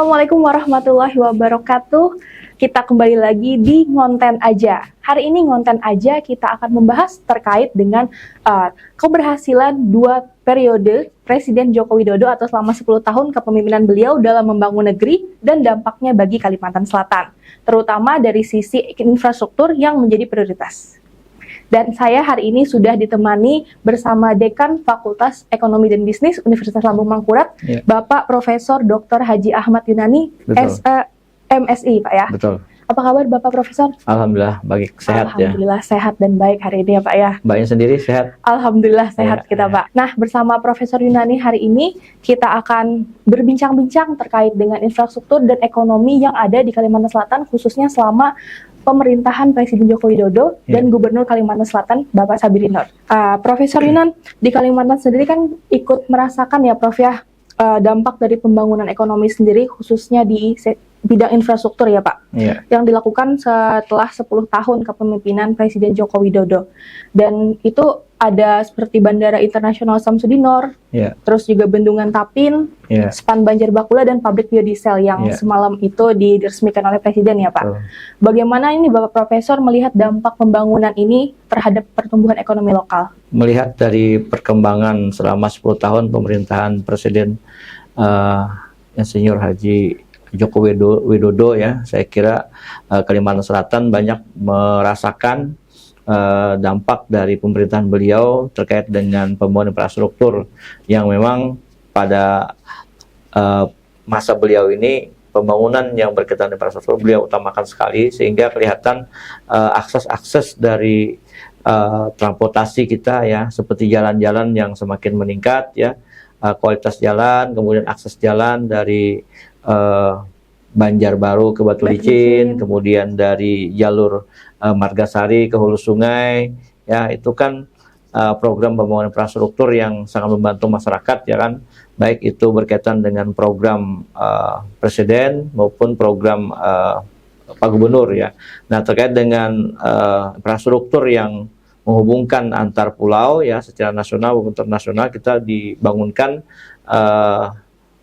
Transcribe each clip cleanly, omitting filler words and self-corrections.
Assalamualaikum warahmatullahi wabarakatuh. Kita kembali lagi di Ngonten Aja. Hari ini Ngonten Aja kita akan membahas terkait dengan keberhasilan 2 periode Presiden Joko Widodo atau selama 10 tahun kepemimpinan beliau dalam membangun negeri dan dampaknya bagi Kalimantan Selatan, terutama dari sisi infrastruktur yang menjadi prioritas. Dan saya hari ini sudah ditemani bersama Dekan Fakultas Ekonomi dan Bisnis Universitas Lambung Mangkurat, Bapak Profesor Dr. Haji Ahmad Yunani, MSI, Pak ya. Betul. Apa kabar Bapak Profesor? Alhamdulillah baik, sehat. Alhamdulillah sehat dan baik hari ini ya Pak ya. Mbaknya sendiri sehat? Alhamdulillah sehat kita Pak. Nah, bersama Profesor Yunani hari ini kita akan berbincang-bincang terkait dengan infrastruktur dan ekonomi yang ada di Kalimantan Selatan, khususnya selama pemerintahan Presiden Joko Widodo dan Gubernur Kalimantan Selatan Bapak Sabiri Nur. Profesor Yunan, di Kalimantan sendiri kan ikut merasakan ya Prof ya dampak dari pembangunan ekonomi sendiri khususnya di bidang infrastruktur ya Pak, yang dilakukan setelah 10 tahun kepemimpinan Presiden Joko Widodo. Dan itu ada seperti Bandara Internasional Samsudinor, terus juga Bendungan Tapin, Span Banjar Bakula, dan pabrik biodiesel yang semalam itu diresmikan oleh Presiden ya Pak. Bagaimana ini Bapak Profesor melihat dampak pembangunan ini terhadap pertumbuhan ekonomi lokal? Melihat dari perkembangan selama 10 tahun pemerintahan Presiden Insinyur Haji Joko Widodo ya, saya kira Kalimantan Selatan banyak merasakan dampak dari pemerintahan beliau terkait dengan pembangunan infrastruktur yang memang pada masa beliau ini pembangunan yang berkaitan dengan infrastruktur beliau utamakan sekali, sehingga kelihatan akses dari transportasi kita ya, seperti jalan-jalan yang semakin meningkat ya, kualitas jalan, kemudian akses jalan dari Banjarbaru ke Batu Licin, kemudian dari jalur Margasari ke Hulu Sungai, ya itu kan program pembangunan infrastruktur yang sangat membantu masyarakat ya kan, baik itu berkaitan dengan program Presiden maupun program Pak Gubernur ya. Nah terkait dengan infrastruktur yang menghubungkan antar pulau ya secara nasional maupun internasional, kita dibangunkan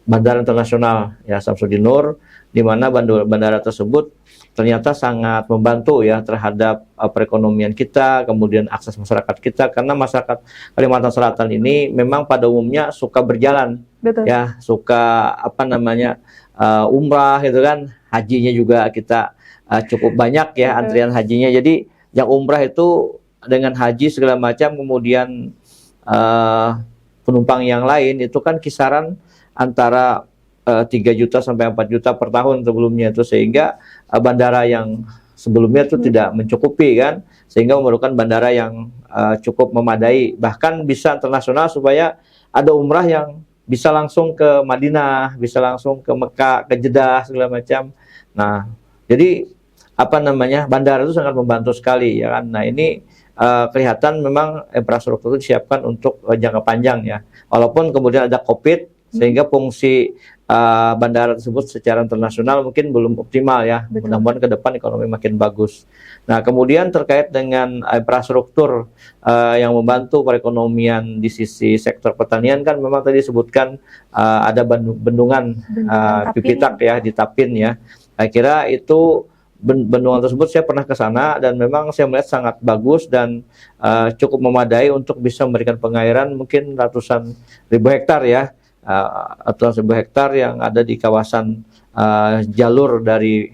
Bandara Internasional ya Samsudinor, di mana bandara tersebut ternyata sangat membantu ya terhadap perekonomian kita, kemudian akses masyarakat kita, karena masyarakat Kalimantan Selatan ini memang pada umumnya suka berjalan. Betul. Ya, suka umrah gitu kan, hajinya juga kita cukup banyak ya antrian hajinya. Jadi yang umrah itu dengan haji segala macam, kemudian penumpang yang lain itu kan kisaran antara 3 juta sampai 4 juta per tahun sebelumnya itu, sehingga bandara yang sebelumnya itu tidak mencukupi kan, sehingga memerlukan bandara yang cukup memadai, bahkan bisa internasional supaya ada umrah yang bisa langsung ke Madinah, bisa langsung ke Mekah, ke Jeddah segala macam. Nah, jadi bandara itu sangat membantu sekali ya kan. Nah, ini kelihatan memang infrastruktur itu disiapkan untuk jangka panjang ya. Walaupun kemudian ada Covid, sehingga fungsi bandara tersebut secara internasional mungkin belum optimal ya. Mudah-mudahan ke depan ekonomi makin bagus. Nah, kemudian terkait dengan infrastruktur yang membantu perekonomian di sisi sektor pertanian, kan memang tadi disebutkan ada bendungan Pipitak ya di Tapin ya. Saya kira itu bendungan tersebut saya pernah ke sana dan memang saya melihat sangat bagus dan cukup memadai untuk bisa memberikan pengairan mungkin ratusan ribu hektar ya. Ratusan ribu hektar yang ada di kawasan jalur dari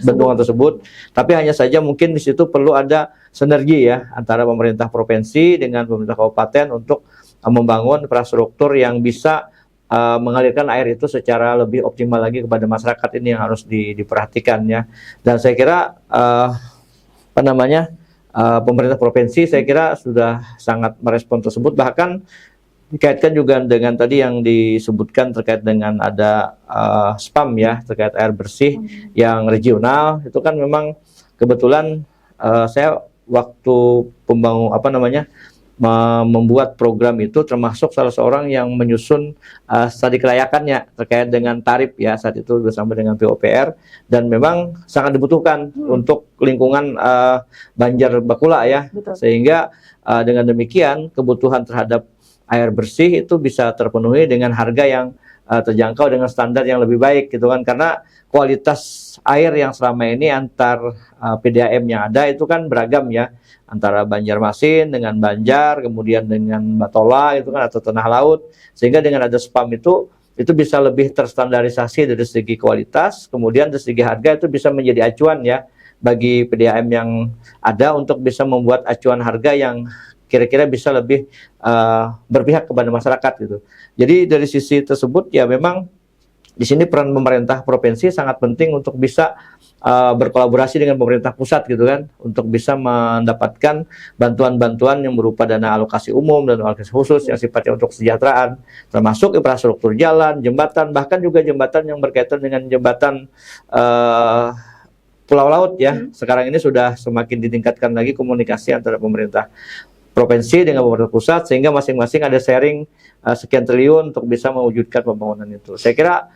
bendungan tersebut. Tapi hanya saja mungkin di situ perlu ada sinergi ya antara pemerintah provinsi dengan pemerintah kabupaten untuk membangun infrastruktur yang bisa mengalirkan air itu secara lebih optimal lagi kepada masyarakat. Ini yang harus diperhatikan ya. Dan saya kira pemerintah provinsi saya kira sudah sangat merespon tersebut, bahkan dikaitkan juga dengan tadi yang disebutkan terkait dengan ada SPAM ya, terkait air bersih yang regional. Itu kan memang kebetulan saya waktu membuat program itu termasuk salah seorang yang menyusun studi kelayakannya terkait dengan tarif ya, saat itu bersama dengan PUPR, dan memang sangat dibutuhkan untuk lingkungan Banjar Bakula ya. Sehingga dengan demikian kebutuhan terhadap air bersih itu bisa terpenuhi dengan harga yang terjangkau dengan standar yang lebih baik gitu kan, karena kualitas air yang selama ini antar PDAM yang ada itu kan beragam ya, antara Banjarmasin dengan Banjar, kemudian dengan Batola itu kan, atau tanah laut, sehingga dengan ada SPAM itu bisa lebih terstandarisasi dari segi kualitas, kemudian dari segi harga itu bisa menjadi acuan ya bagi PDAM yang ada untuk bisa membuat acuan harga yang kira-kira bisa lebih berpihak kepada masyarakat gitu. Jadi dari sisi tersebut ya memang di sini peran pemerintah provinsi sangat penting untuk bisa berkolaborasi dengan pemerintah pusat gitu kan, untuk bisa mendapatkan bantuan-bantuan yang berupa dana alokasi umum dan alokasi khusus yang sifatnya untuk kesejahteraan, termasuk infrastruktur jalan, jembatan, bahkan juga jembatan yang berkaitan dengan jembatan pulau laut ya. Sekarang ini sudah semakin ditingkatkan lagi komunikasi antara pemerintah provinsi dengan pemerintah pusat, sehingga masing-masing ada sharing sekian triliun untuk bisa mewujudkan pembangunan itu. Saya kira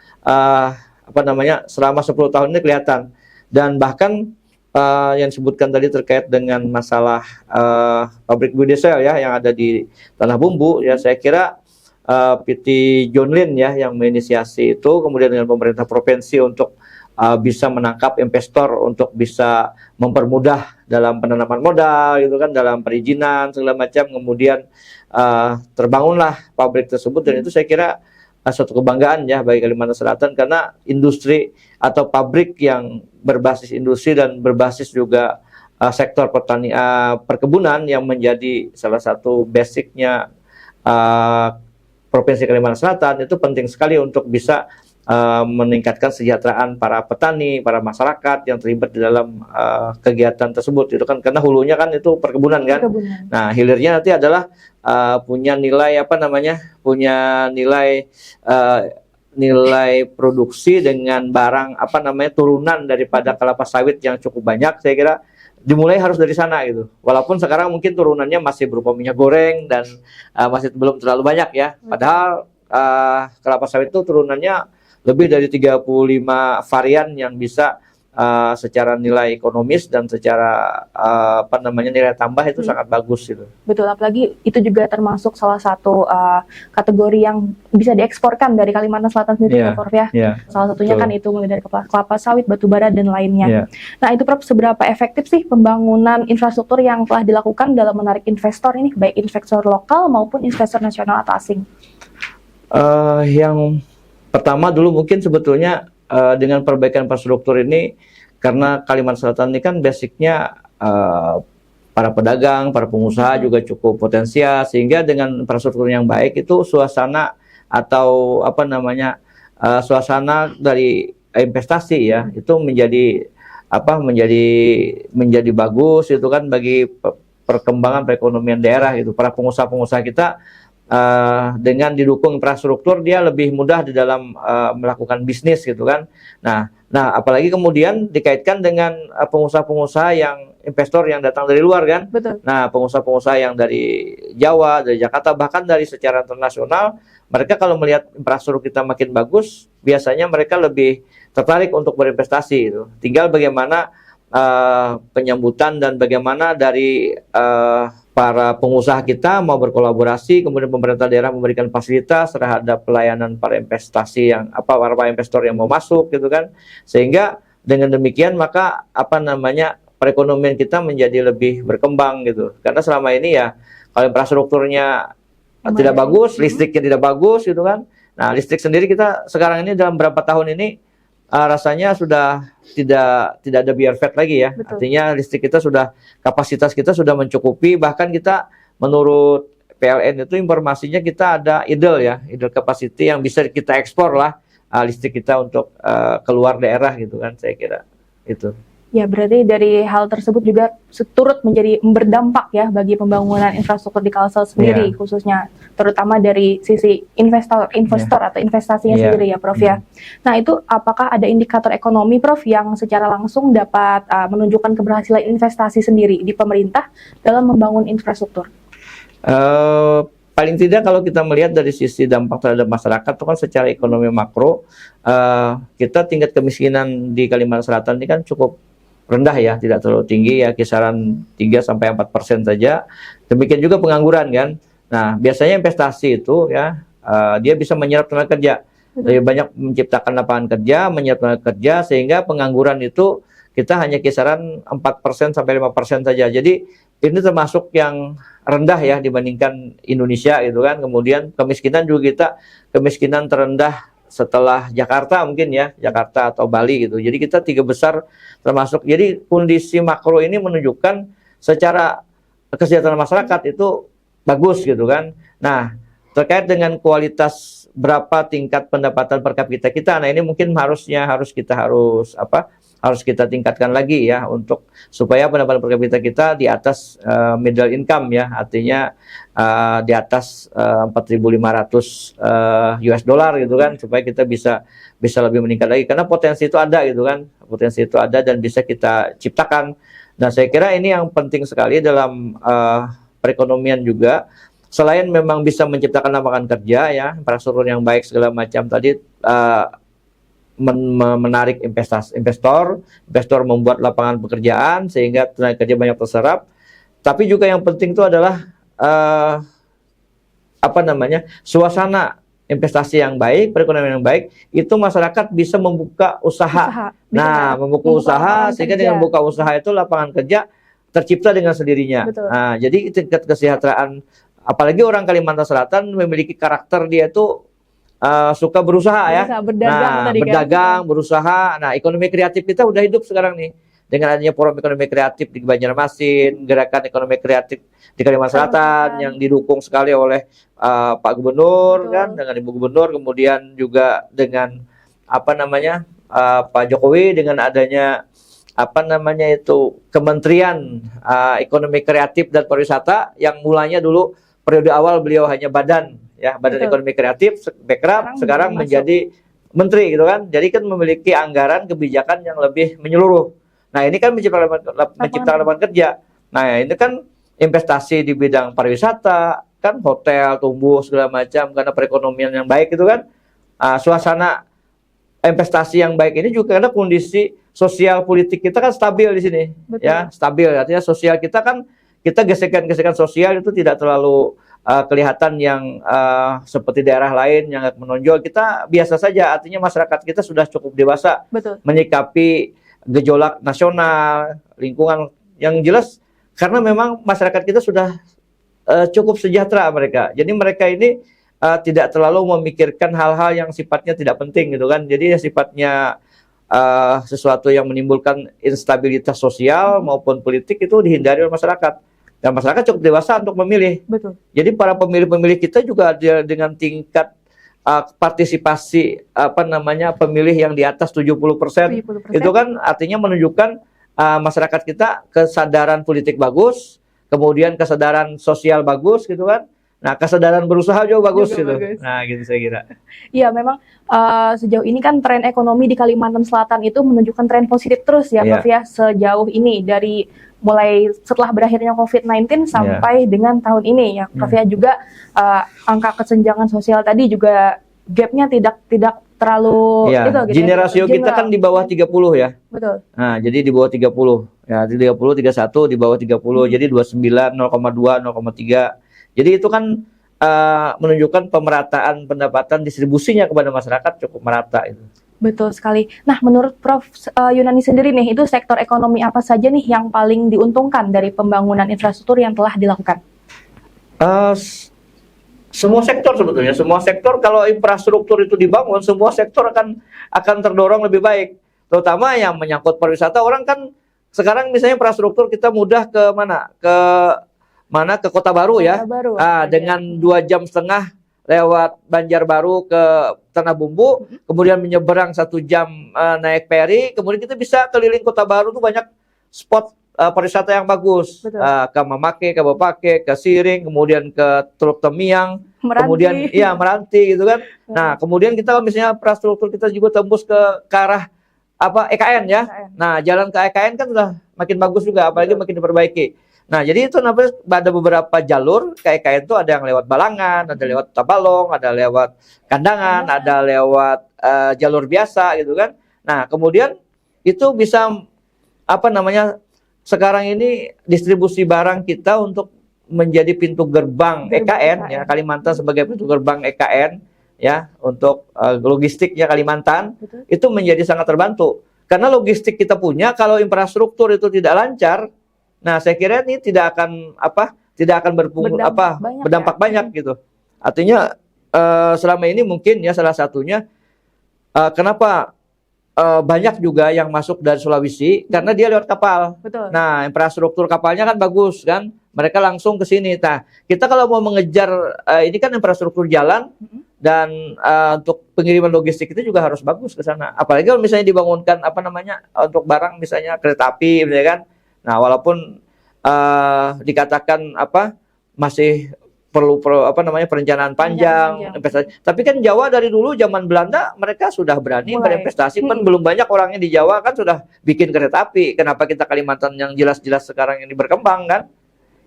selama 10 tahun ini kelihatan. Dan bahkan yang disebutkan tadi terkait dengan masalah pabrik biodiesel ya yang ada di Tanah Bumbu ya, saya kira PT John Lynn ya yang menginisiasi itu, kemudian dengan pemerintah provinsi untuk bisa menangkap investor untuk bisa mempermudah dalam penanaman modal gitu kan, dalam perizinan segala macam, kemudian terbangunlah pabrik tersebut. Dan itu saya kira suatu kebanggaan ya bagi Kalimantan Selatan, karena industri atau pabrik yang berbasis industri dan berbasis juga sektor perkebunan yang menjadi salah satu basicnya Provinsi Kalimantan Selatan, itu penting sekali untuk bisa meningkatkan kesejahteraan para petani, para masyarakat yang terlibat di dalam kegiatan tersebut itu kan, karena hulunya kan itu perkebunan kan. Nah, hilirnya nanti adalah punya nilai punya nilai produksi dengan barang turunan daripada kelapa sawit yang cukup banyak. Saya kira dimulai harus dari sana gitu. Walaupun sekarang mungkin turunannya masih berupa minyak goreng dan masih belum terlalu banyak ya. Padahal kelapa sawit itu turunannya lebih dari 35 varian yang bisa secara nilai ekonomis dan secara nilai tambah itu sangat bagus gitu. Betul, apalagi itu juga termasuk salah satu kategori yang bisa dieksporkan dari Kalimantan Selatan sendiri ya Prof ya. Salah satunya kan itu mulai dari kelapa sawit, batu bara dan lainnya. Nah, itu Prof, seberapa efektif sih pembangunan infrastruktur yang telah dilakukan dalam menarik investor ini, baik investor lokal maupun investor nasional atau asing? Yang pertama dulu mungkin sebetulnya dengan perbaikan infrastruktur ini, karena Kalimantan Selatan ini kan basicnya para pedagang, para pengusaha juga cukup potensial, sehingga dengan infrastruktur yang baik itu suasana atau suasana dari investasi ya itu menjadi bagus itu kan bagi perkembangan perekonomian daerah itu. Para pengusaha-pengusaha kita dengan didukung infrastruktur dia lebih mudah di dalam melakukan bisnis gitu kan. Nah apalagi kemudian dikaitkan dengan pengusaha-pengusaha yang investor yang datang dari luar kan. Betul. Nah, pengusaha-pengusaha yang dari Jawa, dari Jakarta, bahkan dari secara internasional, mereka kalau melihat infrastruktur kita makin bagus, biasanya mereka lebih tertarik untuk berinvestasi itu. Tinggal bagaimana penyambutan dan bagaimana dari para pengusaha kita mau berkolaborasi, kemudian pemerintah daerah memberikan fasilitas terhadap pelayanan para investasi para investor yang mau masuk gitu kan, sehingga dengan demikian maka perekonomian kita menjadi lebih berkembang gitu. Karena selama ini ya kalau infrastrukturnya tidak bagus, listriknya tidak bagus gitu kan. Nah, listrik sendiri kita sekarang ini dalam beberapa tahun ini rasanya sudah tidak ada biarfet lagi ya. Betul. Artinya listrik kita kapasitas kita sudah mencukupi, bahkan kita menurut PLN itu informasinya kita ada idle capacity yang bisa kita ekspor lah listrik kita untuk keluar daerah gitu kan, saya kira itu. Ya, berarti dari hal tersebut juga turut berdampak ya bagi pembangunan infrastruktur di Kalsel sendiri, khususnya terutama dari sisi investor atau investasinya sendiri ya Prof ya. Nah, itu apakah ada indikator ekonomi Prof yang secara langsung dapat menunjukkan keberhasilan investasi sendiri di pemerintah dalam membangun infrastruktur? Paling tidak kalau kita melihat dari sisi dampak terhadap masyarakat itu kan secara ekonomi makro, kita tingkat kemiskinan di Kalimantan Selatan ini kan cukup rendah ya, tidak terlalu tinggi ya, kisaran 3-4% saja. Demikian juga pengangguran kan. Nah, biasanya investasi itu ya dia bisa menyerap tenaga kerja. lebih banyak menciptakan lapangan kerja, menyiapkan kerja, sehingga pengangguran itu kita hanya kisaran 4% sampai 5% saja. Jadi ini termasuk yang rendah ya dibandingkan Indonesia gitu kan. Kemudian kemiskinan juga kita kemiskinan terendah setelah Jakarta mungkin ya, Jakarta atau Bali gitu. Jadi kita 3 besar termasuk. Jadi kondisi makro ini menunjukkan secara kesejahteraan masyarakat itu bagus gitu kan. Nah, terkait dengan kualitas berapa tingkat pendapatan per kapita kita, nah ini mungkin harus kita tingkatkan lagi ya untuk supaya pendapatan per kapita kita di atas middle income ya, artinya di atas 4.500 US dollar gitu kan, supaya kita bisa lebih meningkat lagi, karena potensi itu ada gitu kan, potensi itu ada dan bisa kita ciptakan. Nah, saya kira ini yang penting sekali dalam perekonomian juga. Selain memang bisa menciptakan lapangan kerja ya, infrastruktur yang baik segala macam tadi, menarik investor membuat lapangan pekerjaan sehingga tenaga kerja banyak terserap. Tapi juga yang penting itu adalah suasana investasi yang baik, perekonomian yang baik, itu masyarakat bisa membuka usaha. Membuka usaha sehingga dengan membuka usaha itu lapangan kerja tercipta dengan sendirinya. Betul. Nah, jadi tingkat kesejahteraan, apalagi orang Kalimantan Selatan memiliki karakter dia itu suka berusaha ya. Berdagang, berusaha. Nah, ekonomi kreatif kita udah hidup sekarang nih. Dengan adanya forum ekonomi kreatif di Banjarmasin, gerakan ekonomi kreatif di Kalimantan Selatan yang didukung sekali oleh Pak Gubernur. Betul. Kan, dengan Ibu Gubernur, kemudian juga dengan Pak Jokowi dengan adanya Kementerian Ekonomi Kreatif dan Pariwisata yang mulanya dulu periode awal beliau hanya Badan Ekonomi Kreatif, Bekraf, sekarang menjadi menteri gitu kan. Jadi kan memiliki anggaran kebijakan yang lebih menyeluruh. Nah, ini kan menciptakan lapangan kerja. Nah, ini kan investasi di bidang pariwisata, kan hotel tumbuh segala macam karena perekonomian yang baik itu kan. Suasana investasi yang baik ini juga karena kondisi sosial politik kita kan stabil di sini. Betul. Ya, stabil artinya sosial kita kan, kita gesekan-gesekan sosial itu tidak terlalu kelihatan yang seperti daerah lain yang menonjol. Kita biasa saja, artinya masyarakat kita sudah cukup dewasa. Betul. Menyikapi gejolak nasional, lingkungan yang jelas, karena memang masyarakat kita sudah cukup sejahtera mereka. Jadi mereka ini tidak terlalu memikirkan hal-hal yang sifatnya tidak penting gitu kan. Jadi sifatnya sesuatu yang menimbulkan instabilitas sosial maupun politik itu dihindari oleh masyarakat. Dan masyarakat cukup dewasa untuk memilih. Betul. Jadi para pemilih-pemilih kita juga dengan tingkat partisipasi pemilih yang di atas 70%. Itu kan artinya menunjukkan masyarakat kita kesadaran politik bagus, kemudian kesadaran sosial bagus gitu kan. Nah, kesadaran berusaha juga bagus gitu. Bagus. Nah, gitu saya kira. Iya, memang sejauh ini kan tren ekonomi di Kalimantan Selatan itu menunjukkan tren positif terus ya, Prof ya, sejauh ini dari mulai setelah berakhirnya COVID-19 sampai dengan tahun ini ya, Prof ya. Juga angka kesenjangan sosial tadi juga gapnya tidak terlalu itu gitu. Gini rasio kita kan di bawah 30 ya. Betul. Nah, jadi di bawah 30. Ya, di 30, 31 di bawah 30. Jadi 29, 0,2, 0,3. Jadi itu kan menunjukkan pemerataan pendapatan, distribusinya kepada masyarakat cukup merata itu. Betul sekali. Nah, menurut Prof Yunani sendiri nih, itu sektor ekonomi apa saja nih yang paling diuntungkan dari pembangunan infrastruktur yang telah dilakukan? Semua sektor sebetulnya, semua sektor kalau infrastruktur itu dibangun, semua sektor akan terdorong lebih baik. Terutama yang menyangkut pariwisata, orang kan sekarang misalnya infrastruktur kita mudah ke mana? Ke Kota Baru ya. Dengan 2,5 jam lewat Banjarbaru ke Tanah Bumbu, kemudian menyeberang 1 jam naik feri, kemudian kita bisa keliling Kota Baru tuh banyak spot pariwisata yang bagus. Ke Mamake, ke Bapake, ke Siring, kemudian ke Teluk Temiang, kemudian Meranti gitu kan. Nah, kemudian kita misalnya infrastruktur kita juga tembus ke arah EKN ya. Nah, jalan ke EKN kan sudah makin bagus juga, apalagi makin diperbaiki. Nah, jadi itu ada beberapa jalur ke EKN itu, ada yang lewat Balangan, ada lewat Tabalong, ada lewat Kandangan, ada lewat jalur biasa gitu kan. Nah, kemudian itu bisa sekarang ini distribusi barang kita untuk menjadi pintu gerbang EKN ya, Kalimantan sebagai pintu gerbang EKN. ya untuk logistiknya Kalimantan Betul. itu menjadi sangat terbantu. Karena logistik kita punya, kalau infrastruktur itu tidak lancar, nah saya kira ini tidak akan berdampak banyak gitu. Artinya selama ini mungkin ya salah satunya kenapa banyak juga yang masuk dari Sulawesi karena dia lewat kapal. Betul. Nah, infrastruktur kapalnya kan bagus kan, mereka langsung ke sini. Nah, kita kalau mau mengejar ini kan infrastruktur jalan dan untuk pengiriman logistik itu juga harus bagus ke sana. Apalagi kalau misalnya dibangunkan untuk barang misalnya kereta api, misalnya kan. Nah, walaupun dikatakan masih perlu perencanaan panjang, investasi. Tapi kan Jawa dari dulu zaman Belanda mereka sudah berani berinvestasi, kan belum banyak orangnya di Jawa kan sudah bikin kereta api. Kenapa kita Kalimantan yang jelas-jelas sekarang ini berkembang kan?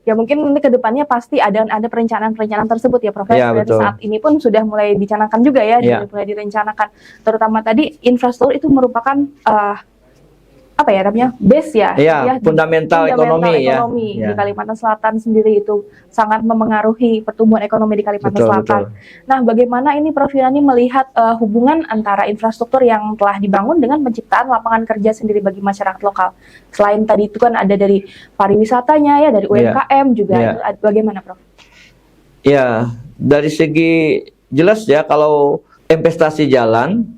Ya mungkin nanti ke depannya pasti ada perencanaan-perencanaan tersebut ya Prof. Ya, dari saat ini pun sudah mulai dicanangkan juga ya, mulai direncanakan. Terutama tadi infrastruktur itu merupakan base ya, fundamental ekonomi di Kalimantan Selatan sendiri itu sangat memengaruhi pertumbuhan ekonomi di Kalimantan Selatan. Nah, bagaimana ini Prof. Yunani melihat hubungan antara infrastruktur yang telah dibangun dengan penciptaan lapangan kerja sendiri bagi masyarakat lokal? Selain tadi itu kan ada dari pariwisatanya ya, dari UMKM juga, itu bagaimana Prof? Ya, dari segi jelas ya kalau investasi jalan,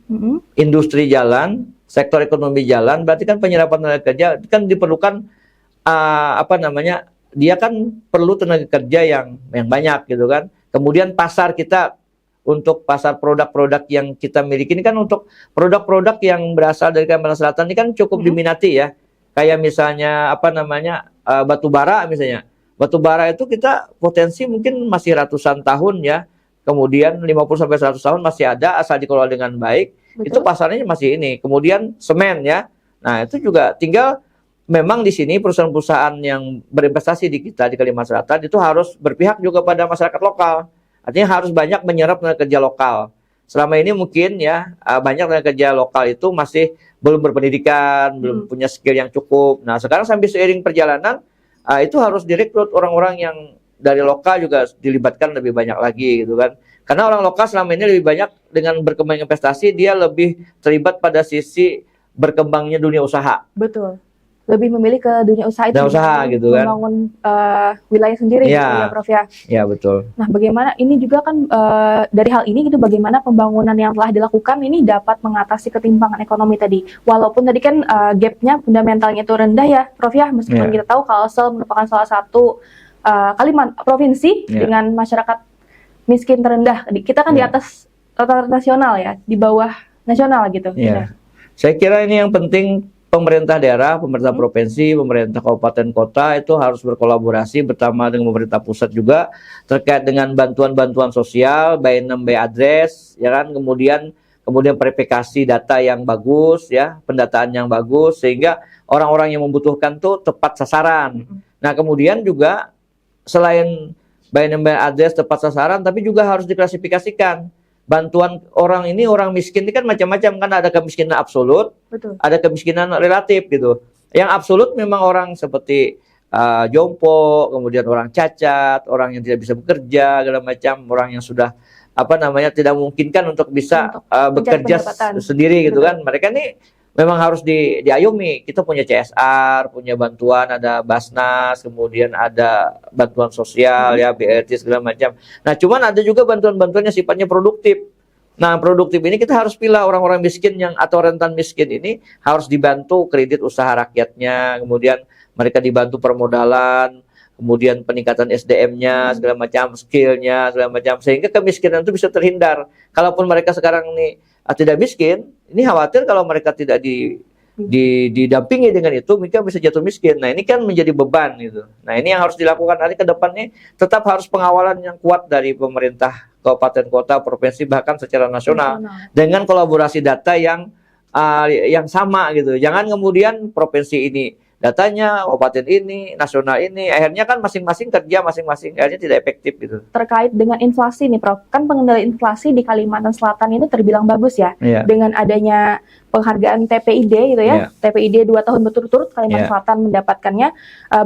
industri jalan, sektor ekonomi jalan, berarti kan penyerapan tenaga kerja kan diperlukan dia kan perlu tenaga kerja yang banyak gitu kan. Kemudian pasar kita untuk pasar produk-produk yang kita miliki ini kan untuk produk-produk yang berasal dari Kalimantan Selatan ini kan cukup diminati ya. Kayak misalnya batu bara misalnya. Batu bara itu kita potensi mungkin masih ratusan tahun ya. Kemudian 50 sampai 100 tahun masih ada asal dikelola dengan baik. Betul. Itu pasarnya masih ini. Kemudian semen ya. Nah, itu juga tinggal memang di sini perusahaan-perusahaan yang berinvestasi di kita di Kalimantan Selatan itu harus berpihak juga pada masyarakat lokal. Artinya harus banyak menyerap tenaga kerja lokal. Selama ini mungkin ya banyak tenaga kerja lokal itu masih belum berpendidikan, belum punya skill yang cukup. Nah, sekarang sambil seiring perjalanan itu harus direkrut orang-orang yang dari lokal juga dilibatkan lebih banyak lagi gitu kan. Karena orang lokal selama ini lebih banyak dengan berkembang investasi, dia lebih terlibat pada sisi berkembangnya dunia usaha. Betul. Lebih memilih ke dunia usaha itu. Dunia usaha gitu kan. Membangun wilayah sendiri gitu ya Prof ya. Ya betul. Nah bagaimana ini juga kan dari hal ini gitu, bagaimana pembangunan yang telah dilakukan ini dapat mengatasi ketimpangan ekonomi tadi. Walaupun tadi kan gapnya fundamentalnya itu rendah ya Prof ya. Meskipun kita tahu Kalsel merupakan salah satu provinsi dengan masyarakat miskin terendah. Kita kan di atas rata-rata nasional ya, di bawah nasional gitu. Saya kira ini yang penting pemerintah daerah, pemerintah provinsi, pemerintah kabupaten kota itu harus berkolaborasi bersama dengan pemerintah pusat juga terkait dengan bantuan-bantuan sosial, by name by address, ya kan, kemudian verifikasi data yang bagus ya, pendataan yang bagus sehingga orang-orang yang membutuhkan tuh tepat sasaran. Nah, kemudian juga selain by name by address tepat sasaran, tapi juga harus diklasifikasikan. Bantuan orang miskin ini kan macam-macam, kan ada kemiskinan absolut, ada kemiskinan relatif gitu. Yang absolut memang orang seperti jompo, kemudian orang cacat, orang yang tidak bisa bekerja, segala macam, orang yang sudah tidak memungkinkan untuk bisa bekerja sendiri gitu kan. Mereka ini memang harus diayomi. Kita punya CSR, punya bantuan, ada Basnas, kemudian ada bantuan sosial ya, BRT segala macam. Nah, cuman ada juga bantuan-bantuan yang sifatnya produktif. Nah, produktif ini kita harus pilih orang-orang miskin atau rentan miskin ini harus dibantu kredit usaha rakyatnya, kemudian mereka dibantu permodalan, kemudian peningkatan SDM-nya, segala macam, skill-nya, segala macam, sehingga kemiskinan itu bisa terhindar. Kalaupun mereka sekarang ini tidak miskin, ini khawatir kalau mereka tidak didampingi dengan itu, mereka bisa jatuh miskin. Nah, ini kan menjadi beban gitu. Nah, ini yang harus dilakukan nanti ke depannya, tetap harus pengawalan yang kuat dari pemerintah kabupaten kota, provinsi, bahkan secara nasional dengan kolaborasi data yang sama gitu. Jangan kemudian provinsi ini datanya, kabupaten ini, nasional ini, akhirnya kan masing-masing kerja masing-masing, akhirnya tidak efektif gitu. Terkait dengan inflasi nih Prof, kan pengendalian inflasi di Kalimantan Selatan itu terbilang bagus ya, Iya. dengan adanya penghargaan TPID gitu ya, TPID 2 tahun berturut-turut Kalimantan Selatan mendapatkannya.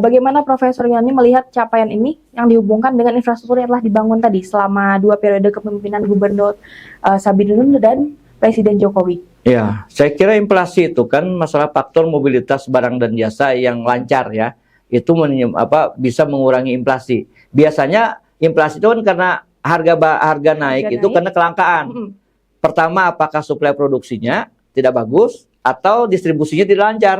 Bagaimana Profesor Yani melihat capaian ini yang dihubungkan dengan infrastruktur yang telah dibangun tadi selama 2 periode kepemimpinan Gubernur Sabinun dan Presiden Jokowi? Ya, saya kira inflasi itu kan masalah faktor mobilitas barang dan jasa yang lancar ya, itu bisa mengurangi inflasi. Biasanya inflasi itu kan karena harga naik itu karena kelangkaan. Pertama, apakah suplai produksinya tidak bagus atau distribusinya tidak lancar.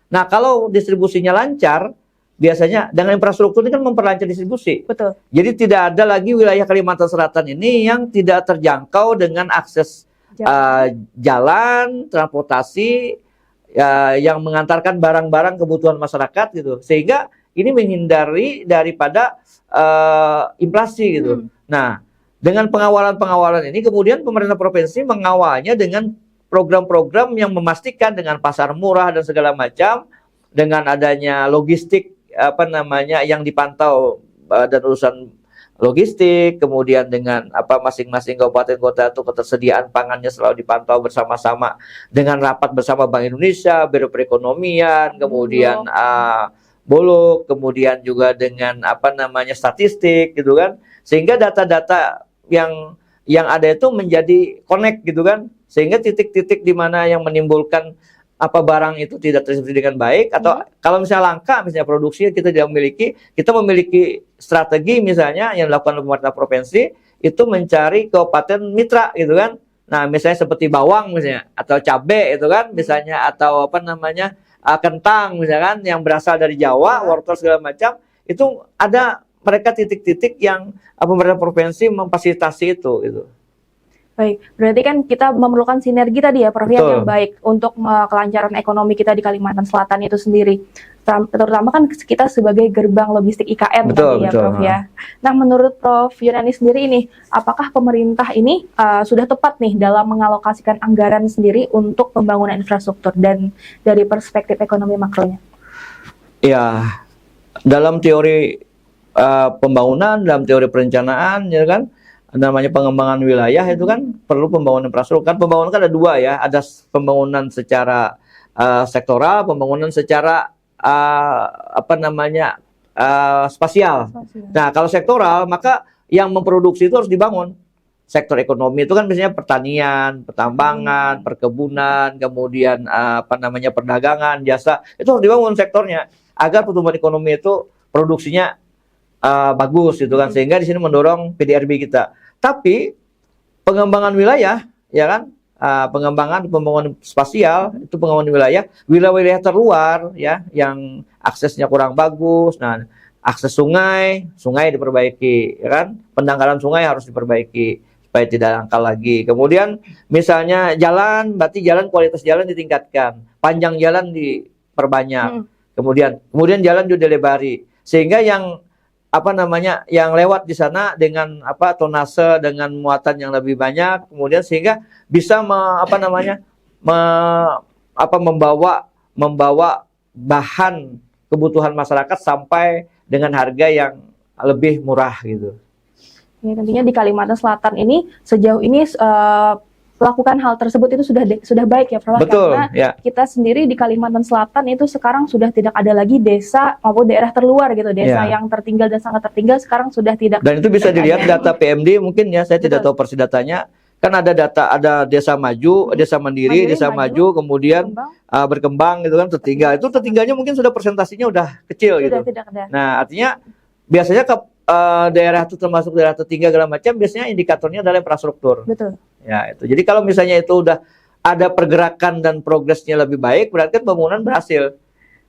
Nah, kalau distribusinya lancar, biasanya dengan infrastruktur ini kan memperlancar distribusi. Betul. Jadi tidak ada lagi wilayah Kalimantan Selatan ini yang tidak terjangkau dengan akses jalan, transportasi yang mengantarkan barang-barang kebutuhan masyarakat gitu. Sehingga ini menghindari daripada inflasi gitu. Nah, dengan pengawalan-pengawalan ini kemudian pemerintah provinsi mengawalnya dengan program-program yang memastikan dengan pasar murah dan segala macam, dengan adanya logistik yang dipantau dan urusan logistik, kemudian dengan masing-masing kabupaten kota itu ketersediaan pangannya selalu dipantau bersama-sama dengan rapat bersama Bank Indonesia, Biro Perekonomian, kemudian Bulog, kemudian juga dengan statistik gitu kan, sehingga data-data yang ada itu menjadi connect gitu kan, sehingga titik-titik di mana yang menimbulkan barang itu tidak terdistribusi dengan baik, atau kalau misalnya langka, misalnya produksinya kita tidak memiliki, kita memiliki strategi misalnya yang dilakukan oleh pemerintah provinsi itu mencari kabupaten mitra gitu kan. Nah, misalnya seperti bawang misalnya, atau cabai itu kan misalnya, atau kentang misalkan yang berasal dari Jawa, wortel segala macam, itu ada mereka titik-titik yang pemerintah provinsi memfasilitasi itu gitu. Baik, berarti kan kita memerlukan sinergi tadi ya Prof yang baik untuk kelancaran ekonomi kita di Kalimantan Selatan itu sendiri. Terutama kan kita sebagai gerbang logistik IKN tadi ya Prof ya. Nah, menurut Prof Yunani sendiri ini, apakah pemerintah ini sudah tepat nih dalam mengalokasikan anggaran sendiri untuk pembangunan infrastruktur dan dari perspektif ekonomi makronya? Ya, dalam teori pembangunan, dalam teori perencanaan ya kan, namanya pengembangan wilayah itu kan perlu pembangunan infrastruktur. Kan pembangunan kan ada dua ya, ada pembangunan secara sektoral, pembangunan secara spasial. Nah, kalau sektoral maka yang memproduksi itu harus dibangun. Sektor ekonomi itu kan biasanya pertanian, pertambangan, perkebunan, kemudian perdagangan, jasa, itu harus dibangun sektornya agar pertumbuhan ekonomi itu produksinya bagus gitu kan, sehingga di sini mendorong PDRB kita. Tapi pengembangan wilayah ya kan, pembangunan spasial itu pengembangan wilayah terluar ya yang aksesnya kurang bagus. Nah, akses sungai diperbaiki ya kan, pendangkalan sungai harus diperbaiki supaya tidak dangkal lagi. Kemudian misalnya jalan, berarti kualitas jalan ditingkatkan, panjang jalan diperbanyak. Kemudian jalan juga dilebari, sehingga yang yang lewat di sana dengan tonase dengan muatan yang lebih banyak, kemudian sehingga bisa membawa bahan kebutuhan masyarakat sampai dengan harga yang lebih murah gitu. Ya, tentunya di Kalimantan Selatan ini sejauh ini melakukan hal tersebut itu sudah baik ya Prof. Betul, karena kita sendiri di Kalimantan Selatan itu sekarang sudah tidak ada lagi desa maupun daerah terluar gitu, desa yang tertinggal dan sangat tertinggal sekarang sudah tidak. Dan itu bisa dilihat data PMD mungkin ya, saya tidak tahu persis datanya. Kan ada data, ada desa maju, desa mandiri, desa maju, kemudian berkembang gitu kan, tertinggal. Itu tertinggalnya mungkin sudah persentasinya udah kecil gitu. Tidak ada. Nah, artinya biasanya daerah itu termasuk daerah tertinggal segala macam, biasanya indikatornya adalah infrastruktur. Betul. Ya, itu. Jadi kalau misalnya itu udah ada pergerakan dan progresnya lebih baik, berarti kan pembangunan berhasil.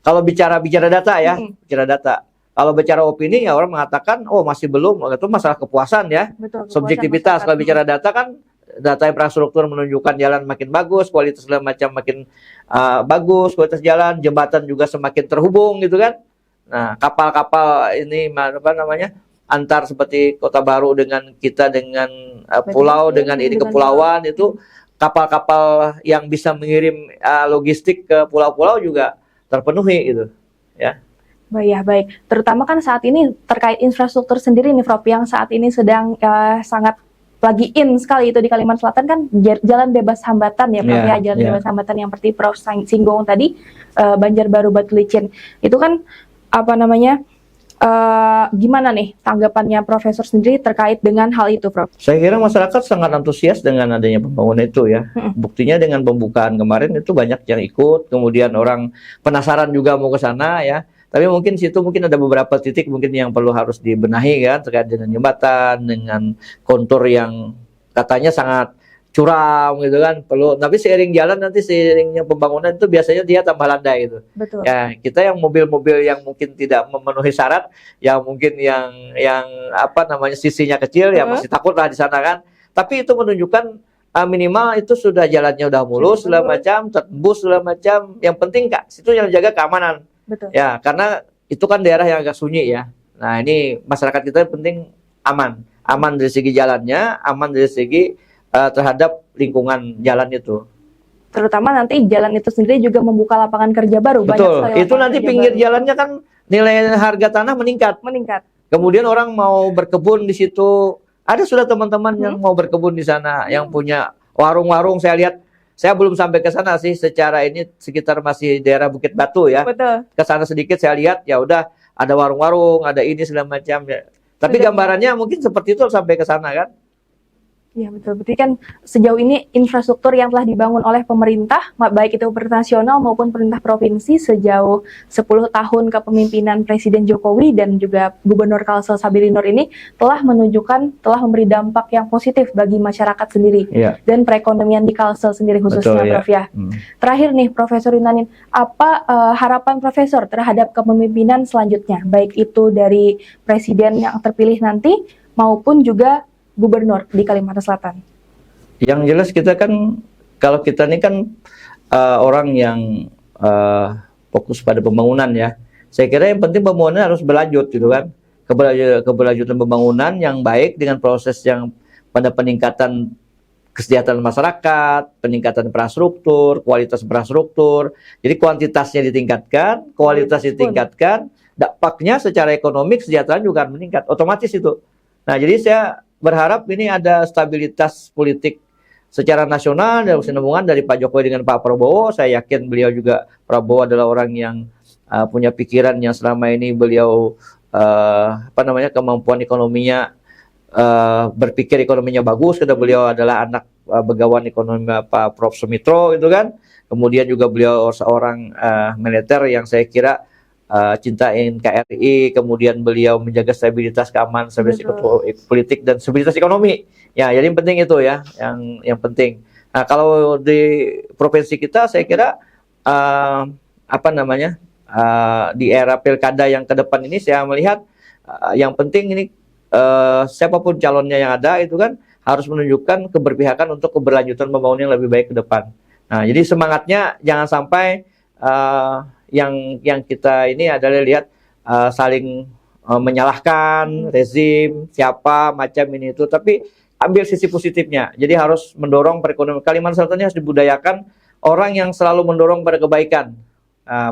Kalau bicara data ya, bicara data. Kalau bicara opini ya orang mengatakan oh masih belum, itu masalah kepuasan ya. Betul, subjektivitas. Kalau bicara data kan data infrastruktur menunjukkan jalan makin bagus, kualitas segala macam makin bagus, kualitas jalan, jembatan juga semakin terhubung gitu kan. Nah, kapal-kapal ini antar seperti Kota Baru dengan kita dengan pulau dengan ini kepulauan itu, kapal-kapal yang bisa mengirim logistik ke pulau-pulau juga terpenuhi gitu. ya. Baik. Terutama kan saat ini terkait infrastruktur sendiri nih Prof, yang saat ini sedang sangat lagi in sekali itu di Kalimantan Selatan kan jalan bebas hambatan ya Prof, jalan bebas hambatan yang seperti Prof singgung tadi, Banjarbaru Batu Licin. Itu kan apa namanya, gimana nih tanggapannya Profesor sendiri terkait dengan hal itu Prof? Saya kira masyarakat sangat antusias dengan adanya pembangunan itu ya. Buktinya dengan pembukaan kemarin itu banyak yang ikut, kemudian orang penasaran juga mau ke sana ya. Tapi mungkin situ mungkin ada beberapa titik mungkin yang perlu harus dibenahi kan, terkait dengan jembatan, dengan kontur yang katanya sangat curam gitu kan, perlu. Tapi seiring jalan nanti seiringnya pembangunan itu biasanya dia tambah landai gitu. Betul. Ya, kita yang mobil-mobil yang mungkin tidak memenuhi syarat, yang mungkin yang apa namanya sisinya kecil ya masih takut lah di sana kan. Tapi itu menunjukkan minimal itu sudah jalannya udah mulus segala macam, tembus segala macam. Yang penting Kak, situ yang jaga keamanan. Betul. Ya, karena itu kan daerah yang agak sunyi ya. Nah, ini masyarakat kita penting aman. Aman dari segi jalannya, aman dari segi terhadap lingkungan jalan itu. Terutama nanti jalan itu sendiri juga membuka lapangan kerja baru. Betul, itu nanti pinggir jalannya kan nilai harga tanah meningkat. Kemudian orang mau berkebun di situ. Ada sudah teman-teman yang mau berkebun di sana, yang punya warung-warung. Saya lihat, saya belum sampai ke sana sih, secara ini sekitar masih daerah Bukit Batu ya. Betul. Ke sana sedikit saya lihat, ya udah ada warung-warung, ada ini segala macam ya. Tapi gambarannya mungkin seperti itu sampai ke sana kan. Ya betul, berarti kan sejauh ini infrastruktur yang telah dibangun oleh pemerintah, baik itu pemerintah nasional maupun pemerintah provinsi sejauh 10 tahun kepemimpinan Presiden Jokowi dan juga Gubernur Kalsel Sabilinur ini telah menunjukkan, telah memberi dampak yang positif bagi masyarakat sendiri dan perekonomian di Kalsel sendiri khususnya. Betul, Prof ya. Terakhir nih Profesor Yunanin, apa harapan Profesor terhadap kepemimpinan selanjutnya, baik itu dari Presiden yang terpilih nanti maupun juga Gubernur di Kalimantan Selatan? Yang jelas kita kan, kalau kita ini kan orang yang fokus pada pembangunan ya. Saya kira yang penting pembangunan harus berlanjut gitu kan. Keberlanjutan pembangunan yang baik dengan proses yang pada peningkatan kesejahteraan masyarakat, peningkatan infrastruktur, kualitas infrastruktur. Jadi kuantitasnya ditingkatkan, kualitas ditingkatkan, dampaknya secara ekonomi kesejahteraan juga akan meningkat, otomatis itu. Nah, jadi saya berharap ini ada stabilitas politik secara nasional dan kesinambungan dari Pak Jokowi dengan Pak Prabowo. Saya yakin beliau juga, Prabowo adalah orang yang punya pikiran yang selama ini beliau kemampuan ekonominya, berpikir ekonominya bagus, karena beliau adalah anak begawan ekonomi Pak Prof Sumitro gitu kan. Kemudian juga beliau seorang militer yang saya kira cinta NKRI, kemudian beliau menjaga stabilitas keamanan, stabilitas politik dan stabilitas ekonomi. Ya, jadi yang penting itu ya, yang penting. Nah, kalau di provinsi kita, saya kira di era pilkada yang ke depan ini, saya melihat yang penting ini siapapun calonnya yang ada itu kan harus menunjukkan keberpihakan untuk keberlanjutan pembangunan yang lebih baik ke depan. Nah, jadi semangatnya jangan sampai yang kita ini adalah lihat saling menyalahkan rezim siapa macam ini itu, tapi ambil sisi positifnya. Jadi harus mendorong perekonomian Kalimantan Selatan ini, harus dibudayakan orang yang selalu mendorong pada kebaikan,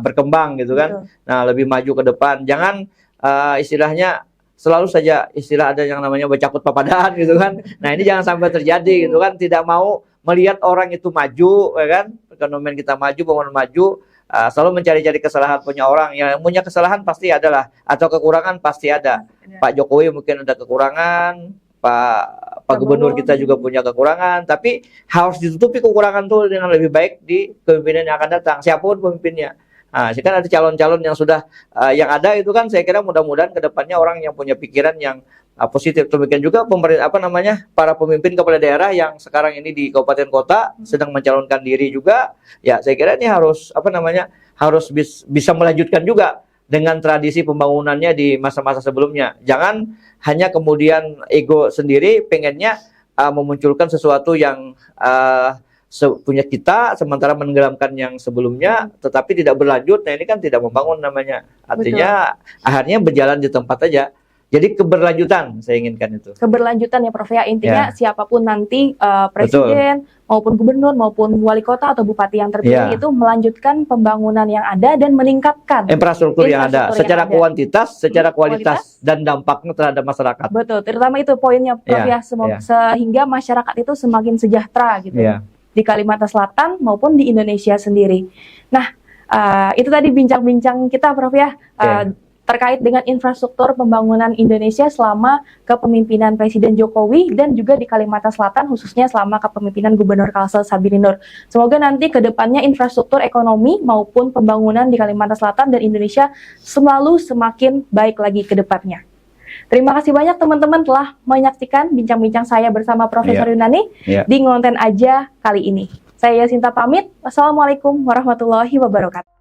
berkembang gitu kan. Nah, lebih maju ke depan. Jangan istilahnya selalu saja istilah ada yang namanya bercakut papadaan gitu kan. Nah, ini jangan sampai terjadi gitu kan. Tidak mau melihat orang itu maju ya kan, perekonomian kita maju, pembangunan maju. Selalu mencari-cari kesalahan punya orang. Yang punya kesalahan pasti adalah, atau kekurangan pasti ada. Pak Jokowi mungkin ada kekurangan, Pak Gubernur kita juga punya kekurangan, tapi harus ditutupi kekurangan itu dengan lebih baik di kepemimpinan yang akan datang, siapapun pemimpinnya. Nah, sekarang ada calon-calon yang sudah yang ada itu kan, saya kira mudah-mudahan kedepannya orang yang punya pikiran yang positif. Demikian juga pemerintah para pemimpin kepala daerah yang sekarang ini di kabupaten kota sedang mencalonkan diri juga. Ya, saya kira ini harus harus bisa melanjutkan juga dengan tradisi pembangunannya di masa-masa sebelumnya. Jangan hanya kemudian ego sendiri pengennya memunculkan sesuatu yang punya kita, sementara menenggelamkan yang sebelumnya, tetapi tidak berlanjut. Nah, ini kan tidak membangun namanya. Artinya akhirnya berjalan di tempat aja. Jadi keberlanjutan saya inginkan itu. Keberlanjutan ya Prof ya, intinya siapapun nanti presiden maupun gubernur maupun wali kota atau bupati yang terpilih itu melanjutkan pembangunan yang ada dan meningkatkan infrastruktur yang ada secara ada. kuantitas, secara kualitas dan dampaknya terhadap masyarakat. Betul, terutama itu poinnya Prof ya, sehingga masyarakat itu semakin sejahtera gitu di Kalimantan Selatan maupun di Indonesia sendiri. Nah, itu tadi bincang-bincang kita Prof ya. Terkait dengan infrastruktur pembangunan Indonesia selama kepemimpinan Presiden Jokowi dan juga di Kalimantan Selatan khususnya selama kepemimpinan Gubernur Kalsel Sabiri Nur. Semoga nanti ke depannya infrastruktur ekonomi maupun pembangunan di Kalimantan Selatan dan Indonesia selalu semakin baik lagi ke depannya. Terima kasih banyak teman-teman telah menyaksikan bincang-bincang saya bersama Profesor Yunani di Ngonten Aja kali ini. Saya Yasinta pamit. Wassalamualaikum warahmatullahi wabarakatuh.